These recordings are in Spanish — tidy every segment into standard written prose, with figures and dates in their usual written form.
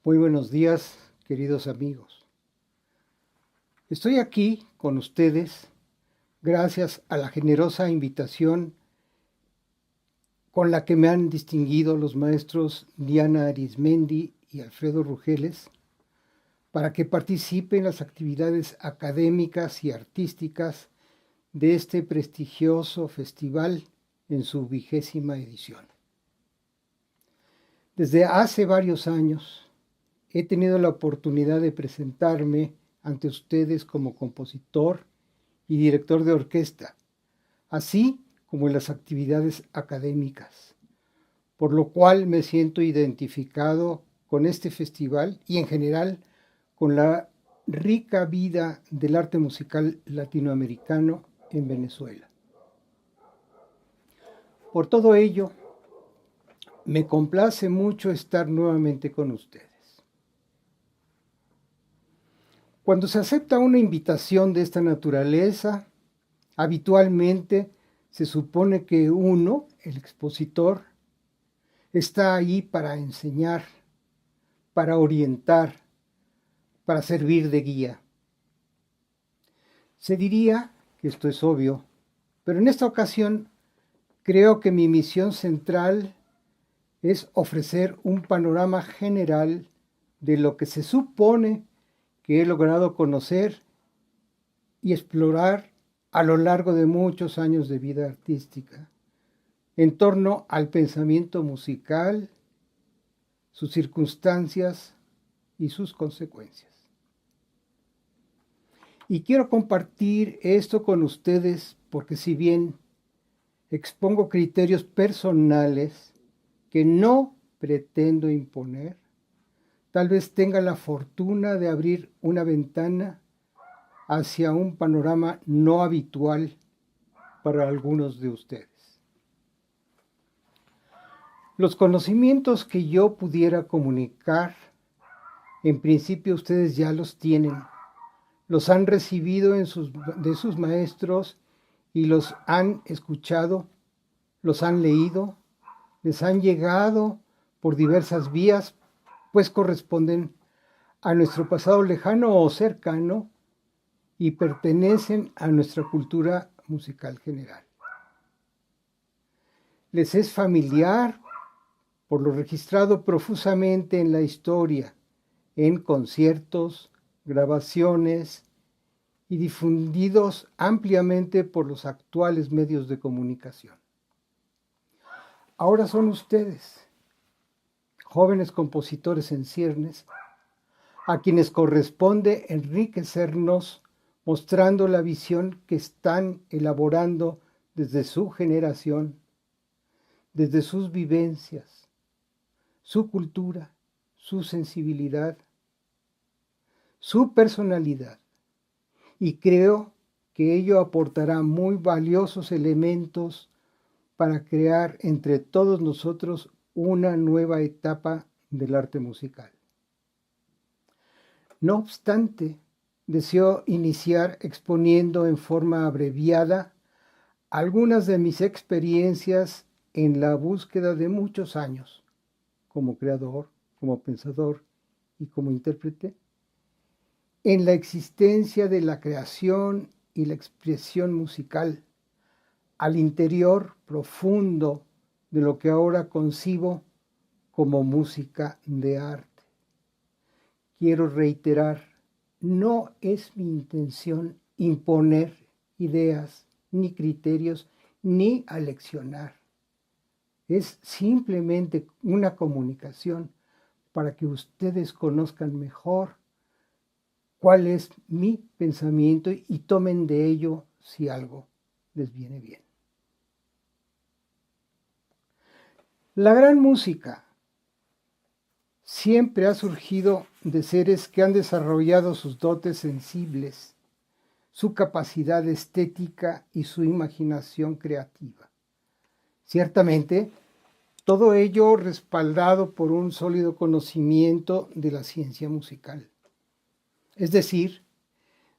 Muy buenos días, queridos amigos. Estoy aquí con ustedes gracias a la generosa invitación con la que me han distinguido los maestros Diana Arizmendi y Alfredo Rugeles para que participe en las actividades académicas y artísticas de este prestigioso festival en su 20ª edición. Desde hace varios años he tenido la oportunidad de presentarme ante ustedes como compositor y director de orquesta, así como en las actividades académicas, por lo cual me siento identificado con este festival y en general con la rica vida del arte musical latinoamericano en Venezuela. Por todo ello, me complace mucho estar nuevamente con ustedes. Cuando se acepta una invitación de esta naturaleza, habitualmente se supone que uno, el expositor, está ahí para enseñar, para orientar, para servir de guía. Se diría que esto es obvio, pero en esta ocasión creo que mi misión central es ofrecer un panorama general de lo que se supone que he logrado conocer y explorar a lo largo de muchos años de vida artística, en torno al pensamiento musical, sus circunstancias y sus consecuencias. Y quiero compartir esto con ustedes porque si bien expongo criterios personales que no pretendo imponer, tal vez tenga la fortuna de abrir una ventana hacia un panorama no habitual para algunos de ustedes. Los conocimientos que yo pudiera comunicar, en principio ustedes ya los tienen, los han recibido de sus maestros y los han escuchado, los han leído, les han llegado por diversas vías, pues corresponden a nuestro pasado lejano o cercano y pertenecen a nuestra cultura musical general. Les es familiar por lo registrado profusamente en la historia, en conciertos, grabaciones y difundidos ampliamente por los actuales medios de comunicación. Ahora son ustedes, jóvenes compositores en ciernes, a quienes corresponde enriquecernos mostrando la visión que están elaborando desde su generación, desde sus vivencias, su cultura, su sensibilidad, su personalidad. Y creo que ello aportará muy valiosos elementos para crear entre todos nosotros una nueva etapa del arte musical. No obstante, deseo iniciar exponiendo en forma abreviada algunas de mis experiencias en la búsqueda de muchos años como creador, como pensador y como intérprete, en la existencia de la creación y la expresión musical al interior profundo de lo que ahora concibo como música de arte. Quiero reiterar, no es mi intención imponer ideas, ni criterios, ni aleccionar. Es simplemente una comunicación para que ustedes conozcan mejor cuál es mi pensamiento y tomen de ello si algo les viene bien. La gran música siempre ha surgido de seres que han desarrollado sus dotes sensibles, su capacidad estética y su imaginación creativa. Ciertamente, todo ello respaldado por un sólido conocimiento de la ciencia musical, es decir,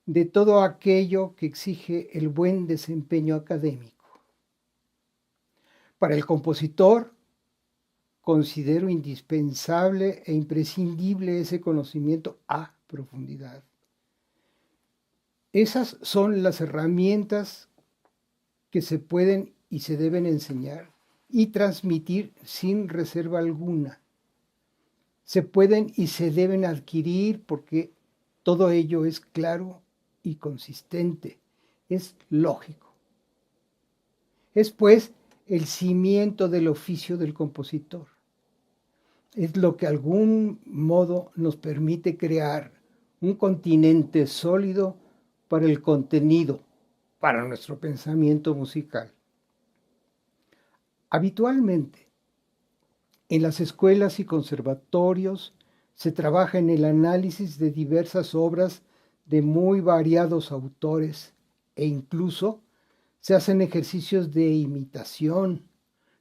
de todo aquello que exige el buen desempeño académico. Para el compositor, considero indispensable e imprescindible ese conocimiento a profundidad. Esas son las herramientas que se pueden y se deben enseñar y transmitir sin reserva alguna. Se pueden y se deben adquirir porque todo ello es claro y consistente, es lógico. Es pues el cimiento del oficio del compositor. Es lo que de algún modo nos permite crear un continente sólido para el contenido, para nuestro pensamiento musical. Habitualmente, en las escuelas y conservatorios se trabaja en el análisis de diversas obras de muy variados autores e incluso se hacen ejercicios de imitación,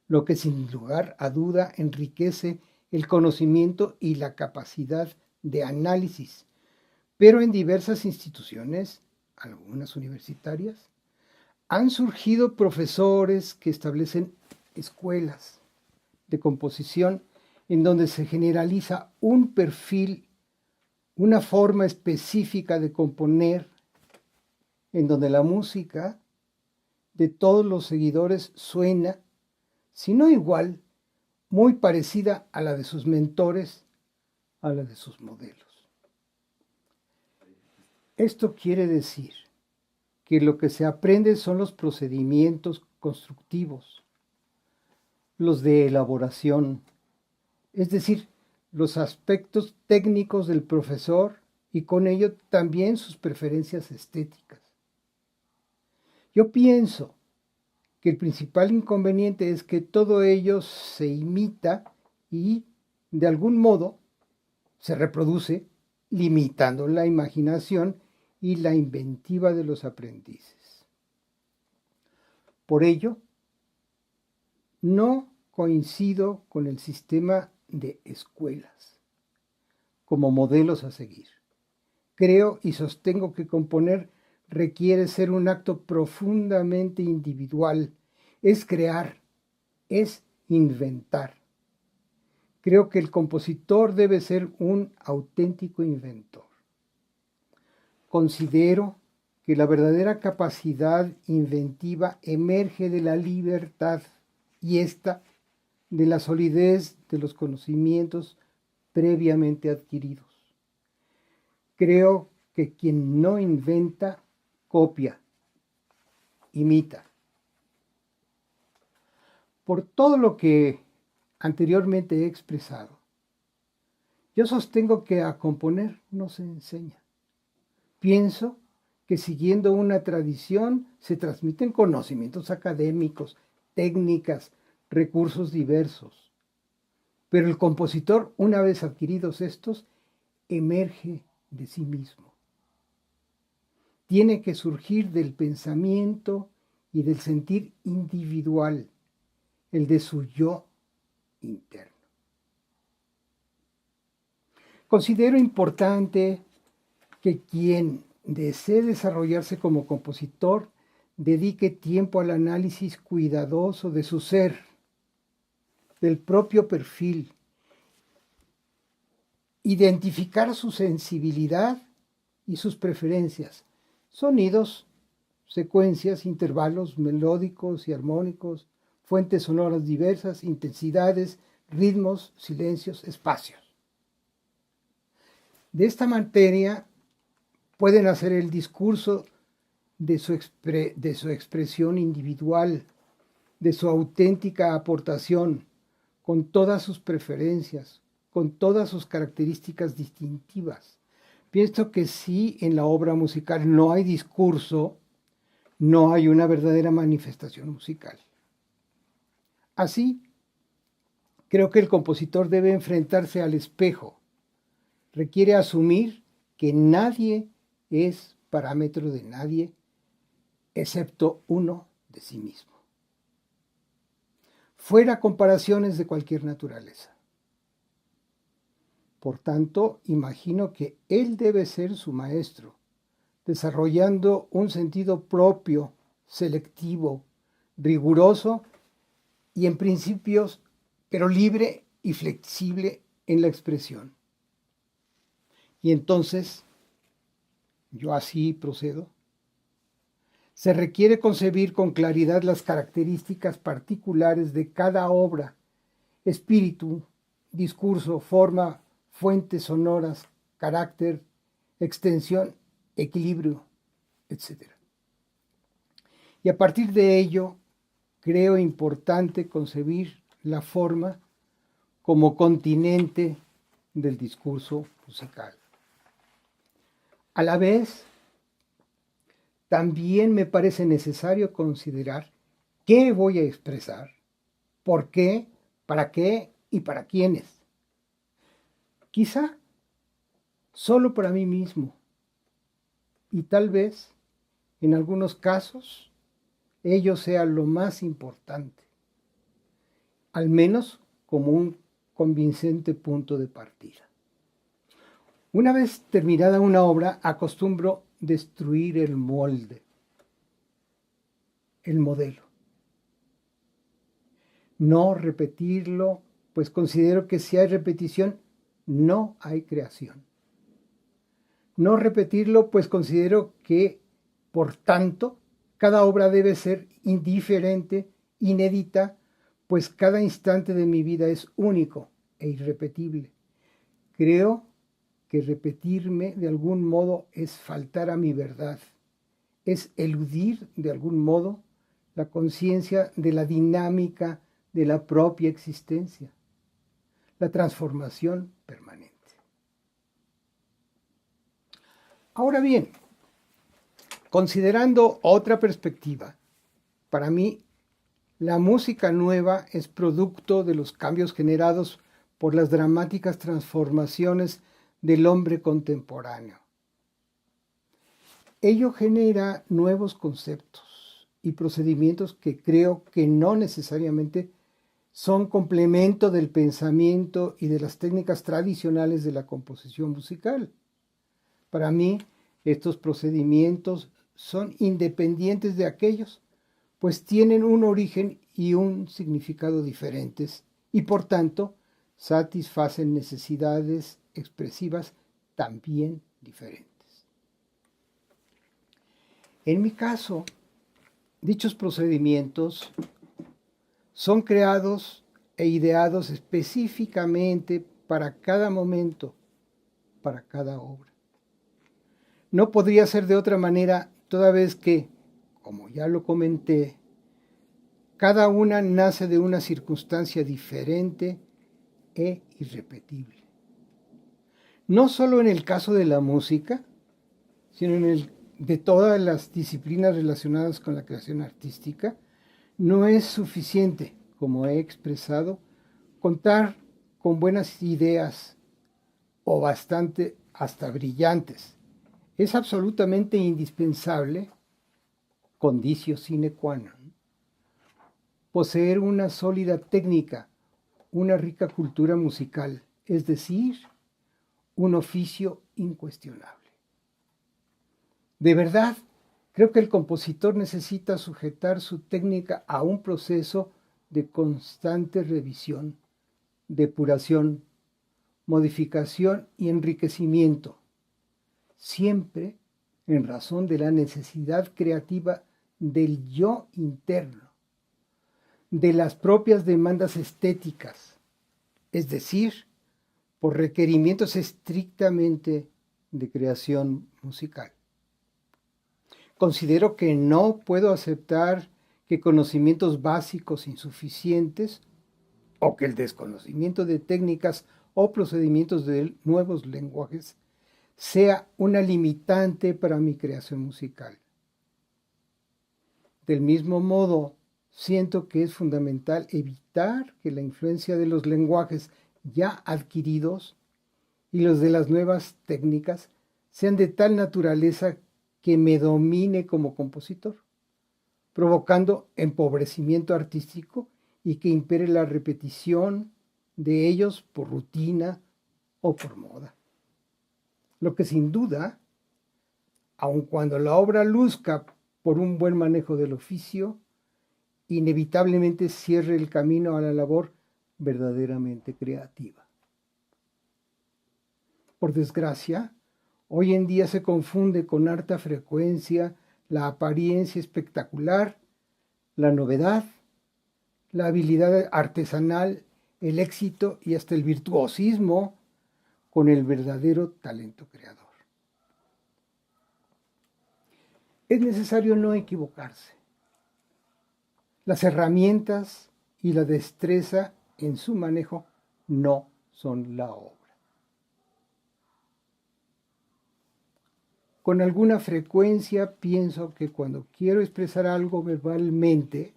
lo que sin lugar a duda enriquece el conocimiento y la capacidad de análisis. Pero en diversas instituciones, algunas universitarias, han surgido profesores que establecen escuelas de composición en donde se generaliza un perfil, una forma específica de componer, en donde la música de todos los seguidores suena, si no igual, muy parecida a la de sus mentores, a la de sus modelos. Esto quiere decir que lo que se aprende son los procedimientos constructivos, los de elaboración, es decir, los aspectos técnicos del profesor y con ello también sus preferencias estéticas. Yo pienso que el principal inconveniente es que todo ello se imita y, de algún modo, se reproduce, limitando la imaginación y la inventiva de los aprendices. Por ello, no coincido con el sistema de escuelas como modelos a seguir. Creo y sostengo que componer requiere ser un acto profundamente individual, es crear, es inventar. Creo que el compositor debe ser un auténtico inventor. Considero que la verdadera capacidad inventiva emerge de la libertad y esta de la solidez de los conocimientos previamente adquiridos. Creo que quien no inventa, copia, imita. Por todo lo que anteriormente he expresado, yo sostengo que a componer no se enseña. Pienso que siguiendo una tradición se transmiten conocimientos académicos, técnicas, recursos diversos. Pero el compositor, una vez adquiridos estos, emerge de sí mismo. Tiene que surgir del pensamiento y del sentir individual, el de su yo interno. Considero importante que quien desee desarrollarse como compositor dedique tiempo al análisis cuidadoso de su ser, del propio perfil, identificar su sensibilidad y sus preferencias, sonidos, secuencias, intervalos melódicos y armónicos, fuentes sonoras diversas, intensidades, ritmos, silencios, espacios. De esta materia pueden hacer el discurso de su expresión individual, de su auténtica aportación, con todas sus preferencias, con todas sus características distintivas. Pienso que si en la obra musical no hay discurso, no hay una verdadera manifestación musical. Así, creo que el compositor debe enfrentarse al espejo. Requiere asumir que nadie es parámetro de nadie, excepto uno de sí mismo. Fuera comparaciones de cualquier naturaleza. Por tanto, imagino que él debe ser su maestro, desarrollando un sentido propio, selectivo, riguroso y en principios, pero libre y flexible en la expresión. Y entonces, yo así procedo. Se requiere concebir con claridad las características particulares de cada obra, espíritu, discurso, forma, fuentes sonoras, carácter, extensión, equilibrio, etc. Y a partir de ello, creo importante concebir la forma como continente del discurso musical. A la vez, también me parece necesario considerar qué voy a expresar, por qué, para qué y para quiénes. Quizá solo para mí mismo y tal vez, en algunos casos, ello sea lo más importante, al menos como un convincente punto de partida. Una vez terminada una obra, acostumbro destruir el molde, el modelo. No repetirlo, pues considero que si hay repetición, no hay creación. No repetirlo, pues considero que, por tanto, cada obra debe ser indiferente, inédita, pues cada instante de mi vida es único e irrepetible. Creo que repetirme de algún modo es faltar a mi verdad, es eludir de algún modo la conciencia de la dinámica de la propia existencia, la transformación permanente. Ahora bien, considerando otra perspectiva, para mí la música nueva es producto de los cambios generados por las dramáticas transformaciones del hombre contemporáneo. Ello genera nuevos conceptos y procedimientos que creo que no necesariamente son complemento del pensamiento y de las técnicas tradicionales de la composición musical. Para mí, estos procedimientos son independientes de aquellos, pues tienen un origen y un significado diferentes y por tanto satisfacen necesidades expresivas también diferentes. En mi caso, dichos procedimientos son creados e ideados específicamente para cada momento, para cada obra. No podría ser de otra manera, toda vez que, como ya lo comenté, cada una nace de una circunstancia diferente e irrepetible. No solo en el caso de la música, sino en el de todas las disciplinas relacionadas con la creación artística, no es suficiente, como he expresado, contar con buenas ideas o bastante hasta brillantes. Es absolutamente indispensable, conditio sine qua non, poseer una sólida técnica, una rica cultura musical, es decir, un oficio incuestionable. De verdad, creo que el compositor necesita sujetar su técnica a un proceso de constante revisión, depuración, modificación y enriquecimiento, siempre en razón de la necesidad creativa del yo interno, de las propias demandas estéticas, es decir, por requerimientos estrictamente de creación musical. Considero que no puedo aceptar que conocimientos básicos insuficientes o que el desconocimiento de técnicas o procedimientos de nuevos lenguajes sea una limitante para mi creación musical. Del mismo modo, siento que es fundamental evitar que la influencia de los lenguajes ya adquiridos y los de las nuevas técnicas sean de tal naturaleza que me domine como compositor, provocando empobrecimiento artístico y que impere la repetición de ellos por rutina o por moda. Lo que sin duda, aun cuando la obra luzca por un buen manejo del oficio, inevitablemente cierre el camino a la labor verdaderamente creativa. Por desgracia, hoy en día se confunde con harta frecuencia la apariencia espectacular, la novedad, la habilidad artesanal, el éxito y hasta el virtuosismo con el verdadero talento creador. Es necesario no equivocarse. Las herramientas y la destreza en su manejo no son la obra. Con alguna frecuencia pienso que cuando quiero expresar algo verbalmente,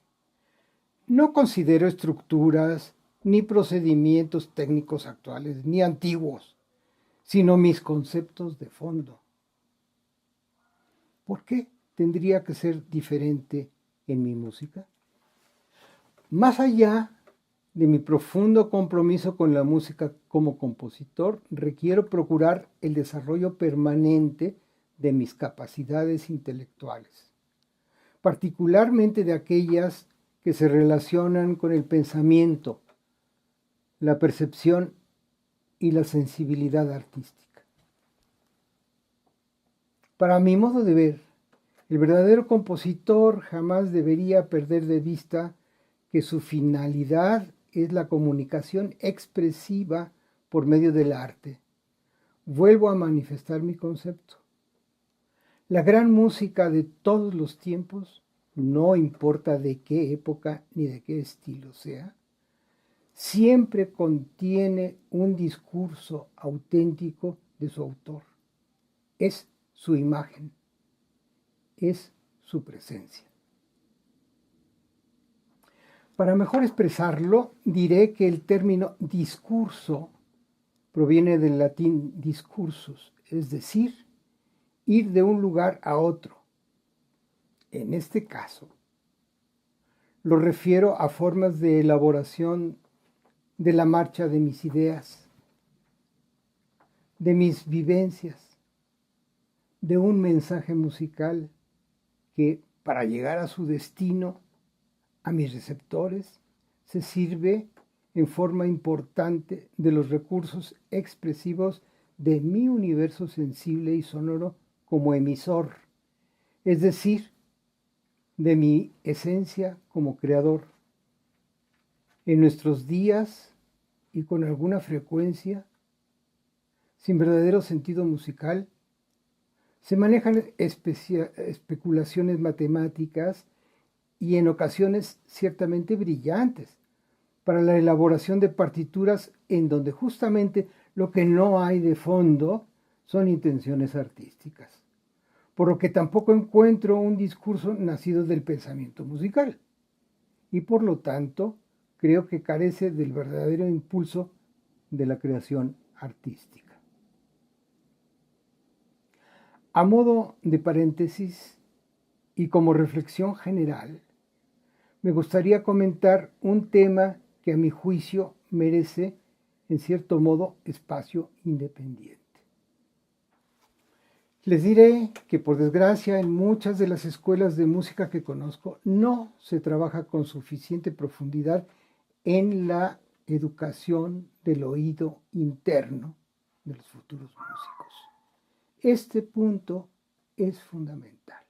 no considero estructuras ni procedimientos técnicos actuales ni antiguos, sino mis conceptos de fondo. ¿Por qué tendría que ser diferente en mi música? Más allá de mi profundo compromiso con la música como compositor, requiero procurar el desarrollo permanente de mis capacidades intelectuales, particularmente de aquellas que se relacionan con el pensamiento, la percepción y la sensibilidad artística. Para mi modo de ver, el verdadero compositor jamás debería perder de vista que su finalidad es la comunicación expresiva por medio del arte. Vuelvo a manifestar mi concepto. La gran música de todos los tiempos, no importa de qué época ni de qué estilo sea, siempre contiene un discurso auténtico de su autor. Es su imagen, es su presencia. Para mejor expresarlo, diré que el término discurso proviene del latín discursus, es decir, ir de un lugar a otro. En este caso, lo refiero a formas de elaboración de la marcha de mis ideas, de mis vivencias, de un mensaje musical que, para llegar a su destino, a mis receptores, se sirve en forma importante de los recursos expresivos de mi universo sensible y sonoro como emisor, es decir, de mi esencia como creador. En nuestros días y con alguna frecuencia, sin verdadero sentido musical, se manejan especulaciones matemáticas y en ocasiones ciertamente brillantes para la elaboración de partituras en donde justamente lo que no hay de fondo son intenciones artísticas, por lo que tampoco encuentro un discurso nacido del pensamiento musical y por lo tanto creo que carece del verdadero impulso de la creación artística. A modo de paréntesis y como reflexión general, me gustaría comentar un tema que a mi juicio merece, en cierto modo, espacio independiente. Les diré que, por desgracia, en muchas de las escuelas de música que conozco no se trabaja con suficiente profundidad en la educación del oído interno de los futuros músicos. Este punto es fundamental.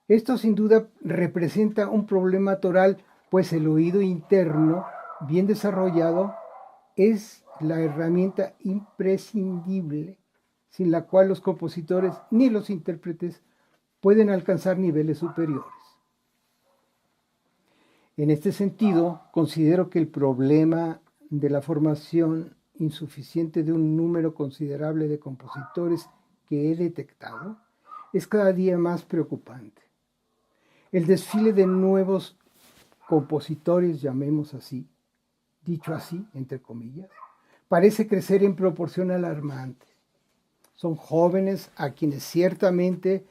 Esto sin duda representa un problema toral, pues el oído interno, bien desarrollado, es la herramienta imprescindible sin la cual los compositores ni los intérpretes pueden alcanzar niveles superiores. En este sentido, considero que el problema de la formación insuficiente de un número considerable de compositores que he detectado es cada día más preocupante. El desfile de nuevos compositores, llamemos así, dicho así, entre comillas, parece crecer en proporción alarmante. Son jóvenes a quienes ciertamente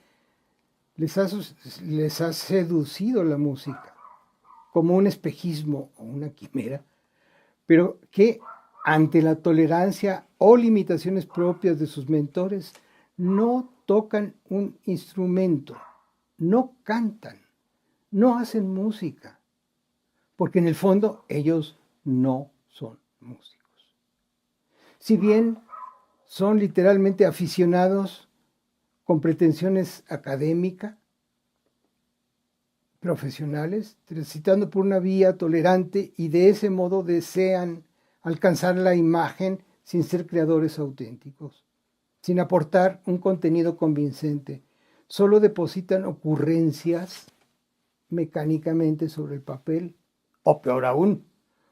les ha seducido la música, como un espejismo o una quimera, pero que ante la tolerancia o limitaciones propias de sus mentores, no tocan un instrumento, no cantan, no hacen música, porque en el fondo ellos no son músicos. Si bien son literalmente aficionados con pretensiones académicas, profesionales, transitando por una vía tolerante y de ese modo desean alcanzar la imagen sin ser creadores auténticos, sin aportar un contenido convincente. Solo depositan ocurrencias mecánicamente sobre el papel, o peor aún,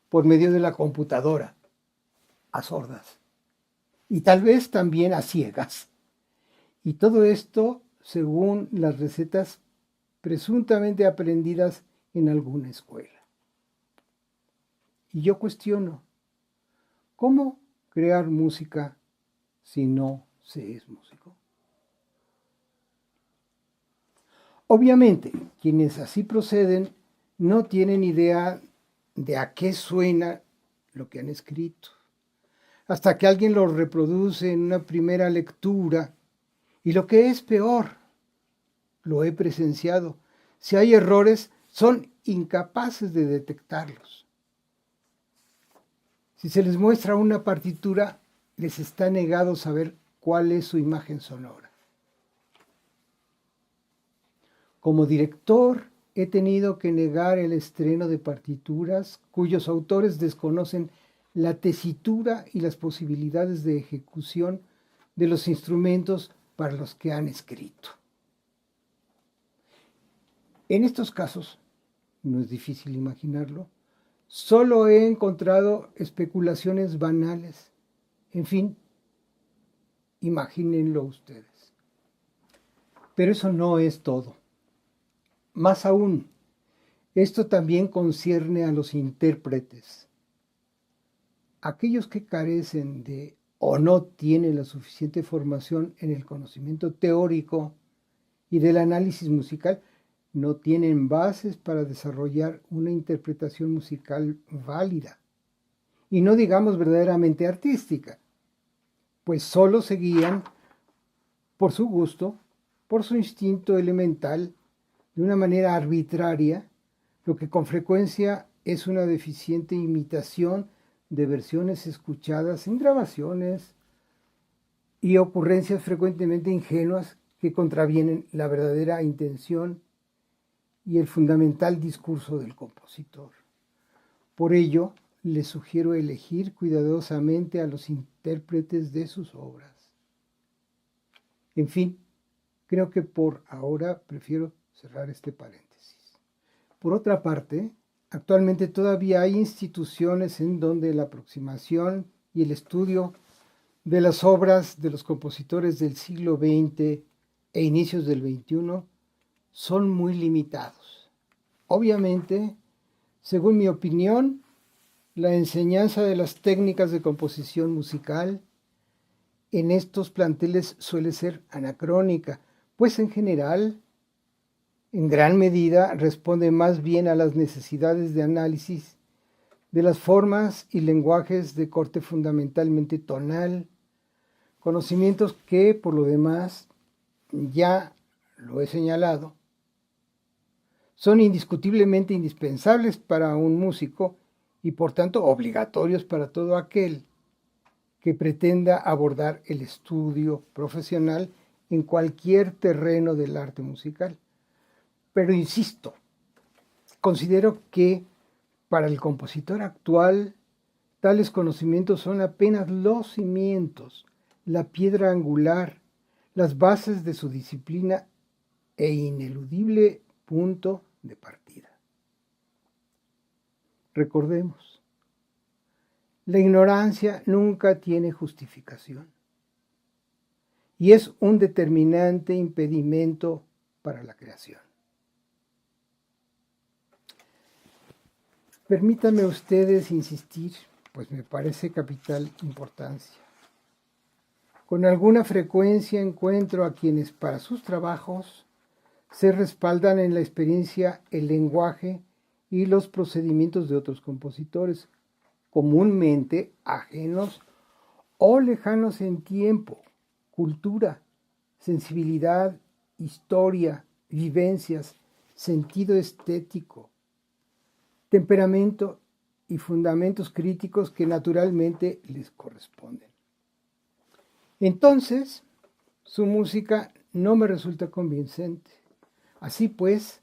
por medio de la computadora, a sordas. Y tal vez también a ciegas. Y todo esto según las recetas presuntamente aprendidas en alguna escuela. Y yo cuestiono, ¿cómo crear música si no se es músico? Obviamente, quienes así proceden no tienen idea de a qué suena lo que han escrito, hasta que alguien lo reproduce en una primera lectura. Y lo que es peor, lo he presenciado. Si hay errores, son incapaces de detectarlos. Si se les muestra una partitura, les está negado saber cuál es su imagen sonora. Como director, he tenido que negar el estreno de partituras cuyos autores desconocen la tesitura y las posibilidades de ejecución de los instrumentos para los que han escrito. En estos casos, no es difícil imaginarlo, solo he encontrado especulaciones banales. En fin, imagínenlo ustedes. Pero eso no es todo. Más aún, esto también concierne a los intérpretes. Aquellos que carecen de o no tienen la suficiente formación en el conocimiento teórico y del análisis musical, no tienen bases para desarrollar una interpretación musical válida, y no digamos verdaderamente artística, pues solo se guían por su gusto, por su instinto elemental, de una manera arbitraria, lo que con frecuencia es una deficiente imitación de versiones escuchadas en grabaciones y ocurrencias frecuentemente ingenuas que contravienen la verdadera intención y el fundamental discurso del compositor. Por ello, les sugiero elegir cuidadosamente a los intérpretes de sus obras. En fin, creo que por ahora prefiero cerrar este paréntesis. Por otra parte, actualmente todavía hay instituciones en donde la aproximación y el estudio de las obras de los compositores del siglo XX e inicios del XXI son muy limitados. Obviamente, según mi opinión, la enseñanza de las técnicas de composición musical en estos planteles suele ser anacrónica, pues en general, en gran medida, responde más bien a las necesidades de análisis de las formas y lenguajes de corte fundamentalmente tonal, conocimientos que, por lo demás, ya lo he señalado, son indiscutiblemente indispensables para un músico y por tanto obligatorios para todo aquel que pretenda abordar el estudio profesional en cualquier terreno del arte musical. Pero insisto, considero que para el compositor actual tales conocimientos son apenas los cimientos, la piedra angular, las bases de su disciplina e ineludible punto de partida. Recordemos, la ignorancia nunca tiene justificación y es un determinante impedimento para la creación. Permítanme ustedes insistir, pues me parece capital importancia. Con alguna frecuencia encuentro a quienes para sus trabajos se respaldan en la experiencia, el lenguaje y los procedimientos de otros compositores, comúnmente ajenos o lejanos en tiempo, cultura, sensibilidad, historia, vivencias, sentido estético, temperamento y fundamentos críticos que naturalmente les corresponden. Entonces, su música no me resulta convincente. Así pues,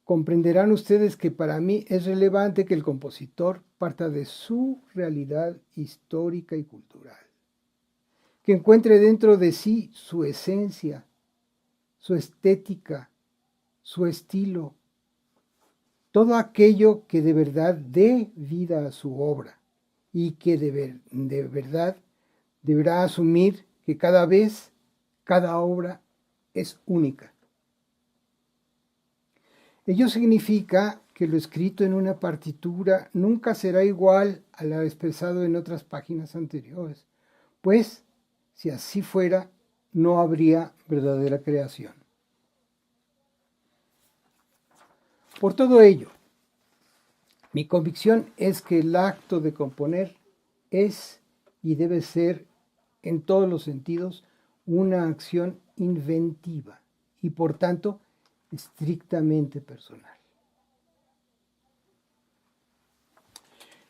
comprenderán ustedes que para mí es relevante que el compositor parta de su realidad histórica y cultural, que encuentre dentro de sí su esencia, su estética, su estilo, todo aquello que de verdad dé vida a su obra y que de verdad deberá asumir que cada vez, cada obra es única. Ello significa que lo escrito en una partitura nunca será igual a lo expresado en otras páginas anteriores, pues si así fuera, no habría verdadera creación. Por todo ello, mi convicción es que el acto de componer es y debe ser, en todos los sentidos, una acción inventiva y, por tanto, estrictamente personal.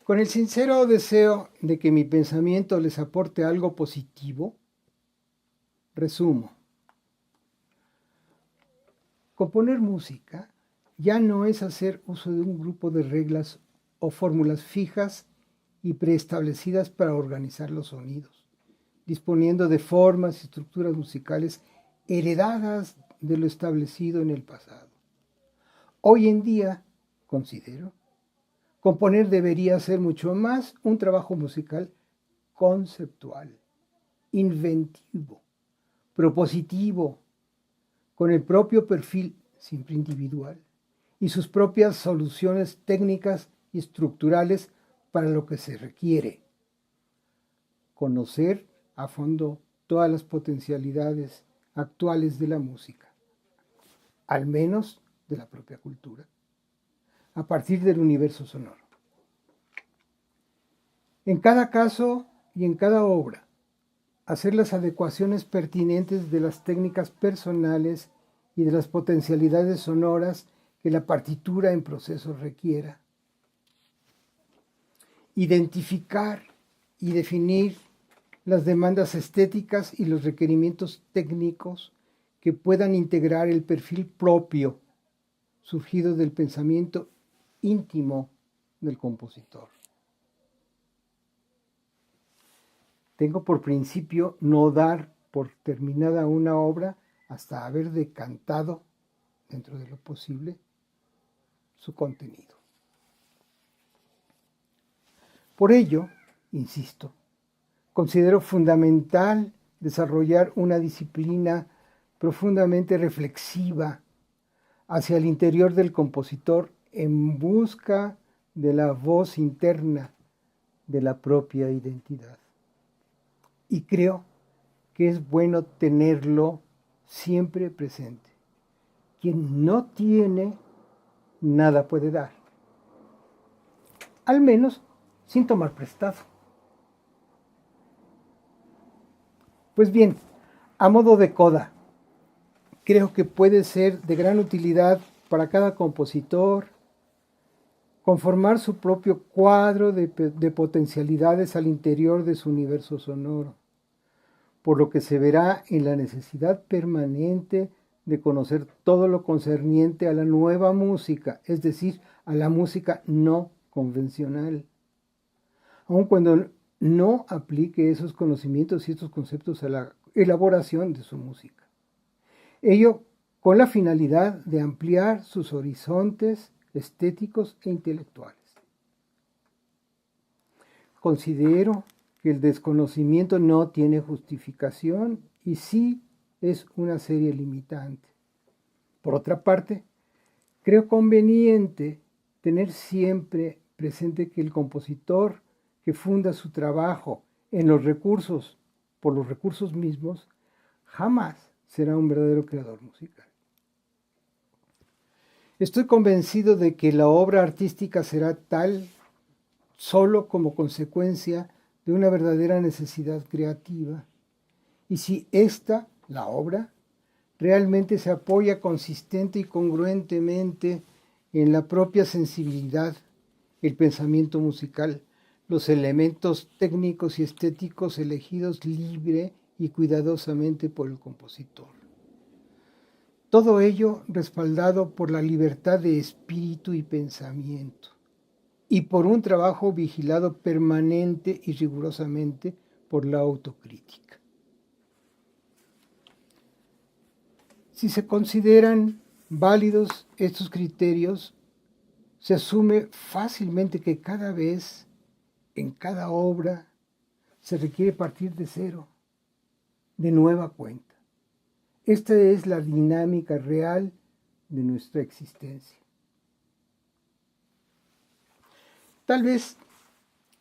Con el sincero deseo de que mi pensamiento les aporte algo positivo, resumo. Componer música ya no es hacer uso de un grupo de reglas o fórmulas fijas y preestablecidas para organizar los sonidos, disponiendo de formas y estructuras musicales heredadas de lo establecido en el pasado. Hoy en día, considero, componer debería ser mucho más un trabajo musical conceptual, inventivo, propositivo, con el propio perfil siempre individual y sus propias soluciones técnicas y estructurales para lo que se requiere. Conocer a fondo todas las potencialidades actuales de la música, al menos de la propia cultura, a partir del universo sonoro. En cada caso y en cada obra, hacer las adecuaciones pertinentes de las técnicas personales y de las potencialidades sonoras que la partitura en proceso requiera. Identificar y definir las demandas estéticas y los requerimientos técnicos que puedan integrar el perfil propio surgido del pensamiento íntimo del compositor. Tengo por principio no dar por terminada una obra hasta haber decantado, dentro de lo posible, su contenido. Por ello, insisto, considero fundamental desarrollar una disciplina profundamente reflexiva hacia el interior del compositor en busca de la voz interna de la propia identidad. Y creo que es bueno tenerlo siempre presente. Quien no tiene, nada puede dar. Al menos sin tomar prestado. Pues bien, a modo de coda, creo que puede ser de gran utilidad para cada compositor conformar su propio cuadro de potencialidades al interior de su universo sonoro, por lo que se verá en la necesidad permanente de conocer todo lo concerniente a la nueva música, es decir, a la música no convencional, aun cuando no aplique esos conocimientos y estos conceptos a la elaboración de su música. Ello con la finalidad de ampliar sus horizontes estéticos e intelectuales. Considero que el desconocimiento no tiene justificación y sí es una seria limitante. Por otra parte, creo conveniente tener siempre presente que el compositor que funda su trabajo en los recursos, por los recursos mismos, jamás será un verdadero creador musical. Estoy convencido de que la obra artística será tal solo como consecuencia de una verdadera necesidad creativa. Y si esta, la obra, realmente se apoya consistente y congruentemente en la propia sensibilidad, el pensamiento musical, los elementos técnicos y estéticos elegidos libre y cuidadosamente por el compositor. Todo ello respaldado por la libertad de espíritu y pensamiento, y por un trabajo vigilado permanente y rigurosamente por la autocrítica. Si se consideran válidos estos criterios, se asume fácilmente que cada vez, en cada obra, se requiere partir de cero, de nueva cuenta. Esta es la dinámica real de nuestra existencia. Tal vez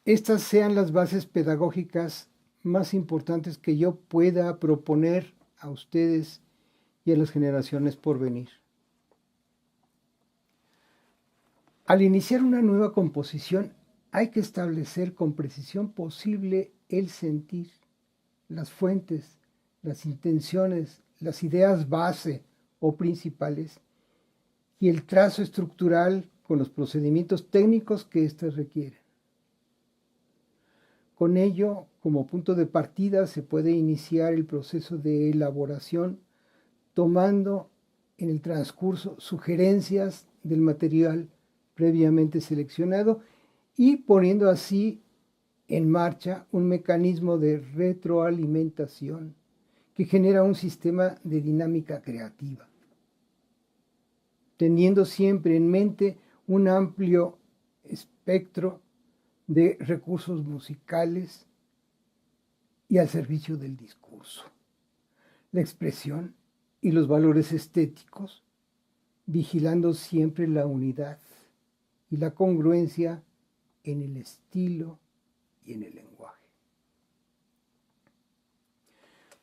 estas sean las bases pedagógicas más importantes que yo pueda proponer a ustedes y a las generaciones por venir. Al iniciar una nueva composición, hay que establecer con precisión posible el sentir, las fuentes, las intenciones, las ideas base o principales y el trazo estructural con los procedimientos técnicos que éstas requieren. Con ello, como punto de partida, se puede iniciar el proceso de elaboración tomando en el transcurso sugerencias del material previamente seleccionado y poniendo así en marcha un mecanismo de retroalimentación que genera un sistema de dinámica creativa, teniendo siempre en mente un amplio espectro de recursos musicales y al servicio del discurso, la expresión y los valores estéticos, vigilando siempre la unidad y la congruencia en el estilo y en el lenguaje.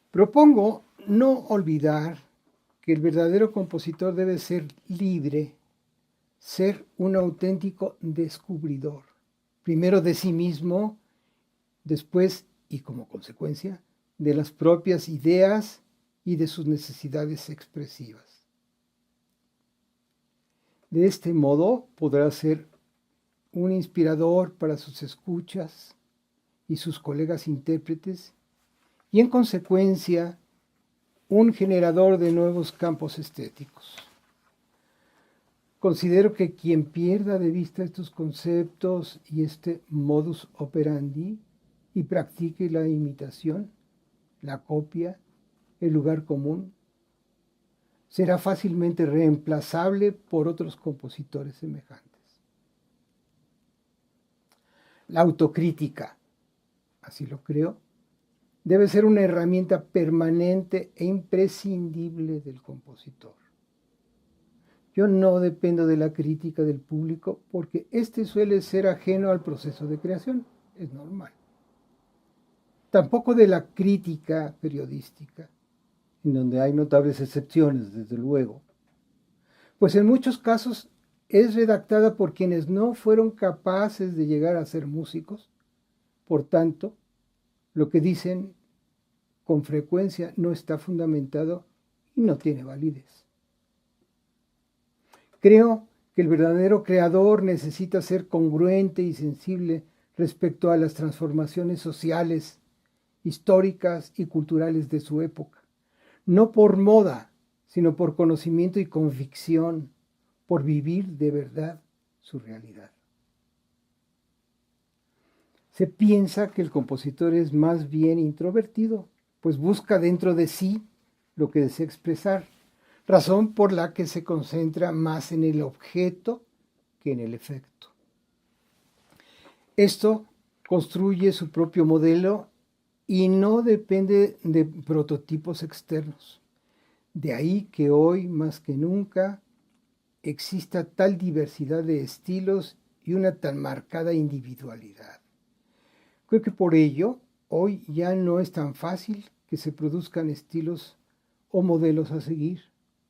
Propongo no olvidar que el verdadero compositor debe ser libre, ser un auténtico descubridor, primero de sí mismo, después y como consecuencia de las propias ideas y de sus necesidades expresivas. De este modo podrá ser un inspirador para sus escuchas y sus colegas intérpretes y en consecuencia un generador de nuevos campos estéticos. Considero que quien pierda de vista estos conceptos y este modus operandi y practique la imitación, la copia, el lugar común, será fácilmente reemplazable por otros compositores semejantes. La autocrítica, así lo creo, debe ser una herramienta permanente e imprescindible del compositor. Yo no dependo de la crítica del público porque éste suele ser ajeno al proceso de creación, es normal. Tampoco de la crítica periodística, en donde hay notables excepciones, desde luego, pues en muchos casos es redactada por quienes no fueron capaces de llegar a ser músicos. Por tanto, lo que dicen con frecuencia no está fundamentado y no tiene validez. Creo que el verdadero creador necesita ser congruente y sensible respecto a las transformaciones sociales, históricas y culturales de su época. No por moda, sino por conocimiento y convicción, por vivir de verdad su realidad. Se piensa que el compositor es más bien introvertido, pues busca dentro de sí lo que desea expresar, razón por la que se concentra más en el objeto que en el efecto. Esto construye su propio modelo y no depende de prototipos externos. De ahí que hoy, más que nunca, exista tal diversidad de estilos y una tan marcada individualidad. Creo que por ello, hoy ya no es tan fácil que se produzcan estilos o modelos a seguir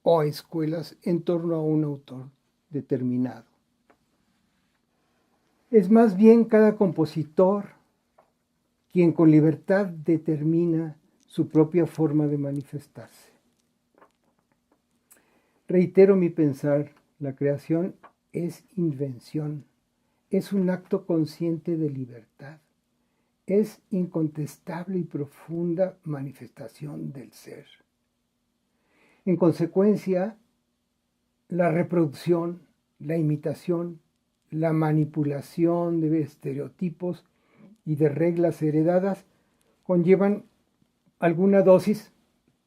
o escuelas en torno a un autor determinado. Es más bien cada compositor quien con libertad determina su propia forma de manifestarse. Reitero mi pensar, la creación es invención, es un acto consciente de libertad. Es incontestable y profunda manifestación del ser. En consecuencia, la reproducción, la imitación, la manipulación de estereotipos y de reglas heredadas conllevan alguna dosis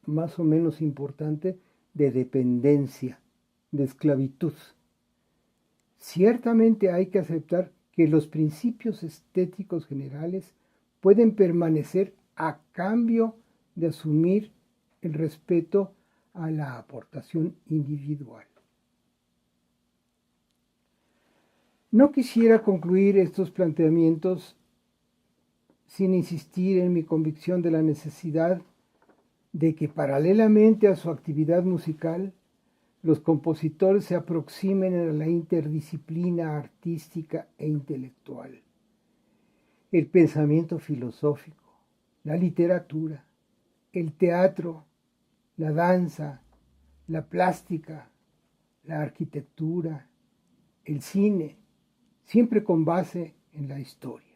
más o menos importante de dependencia, de esclavitud. Ciertamente hay que aceptar que los principios estéticos generales pueden permanecer a cambio de asumir el respeto a la aportación individual. No quisiera concluir estos planteamientos sin insistir en mi convicción de la necesidad de que paralelamente a su actividad musical, los compositores se aproximen a la interdisciplina artística e intelectual, el pensamiento filosófico, la literatura, el teatro, la danza, la plástica, la arquitectura, el cine, siempre con base en la historia.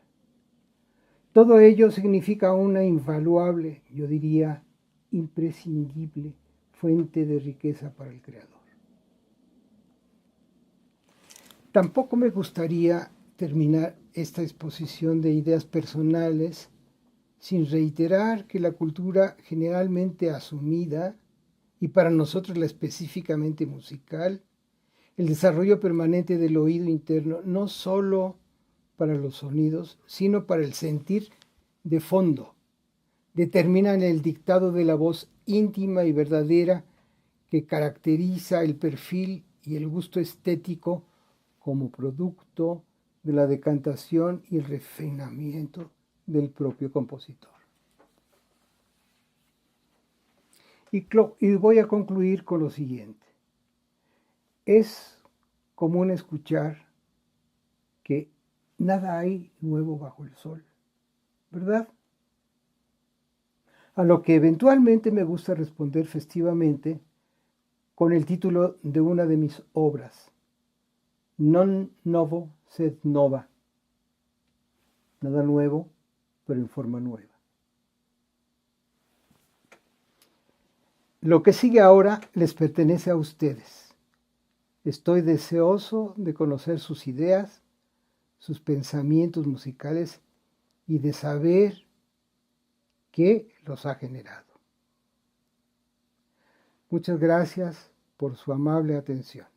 Todo ello significa una invaluable, yo diría, imprescindible fuente de riqueza para el creador. Tampoco me gustaría terminar esta exposición de ideas personales sin reiterar que la cultura generalmente asumida, y para nosotros la específicamente musical, el desarrollo permanente del oído interno, no solo para los sonidos, sino para el sentir de fondo, determinan el dictado de la voz íntima y verdadera que caracteriza el perfil y el gusto estético como producto de la decantación y el refinamiento del propio compositor. Y voy a concluir con lo siguiente. Es común escuchar que nada hay nuevo bajo el sol, ¿verdad? A lo que eventualmente me gusta responder festivamente con el título de una de mis obras, Non novo sed nova. Nada nuevo, pero en forma nueva. Lo que sigue ahora les pertenece a ustedes. Estoy deseoso de conocer sus ideas, sus pensamientos musicales y de saber qué los ha generado. Muchas gracias por su amable atención.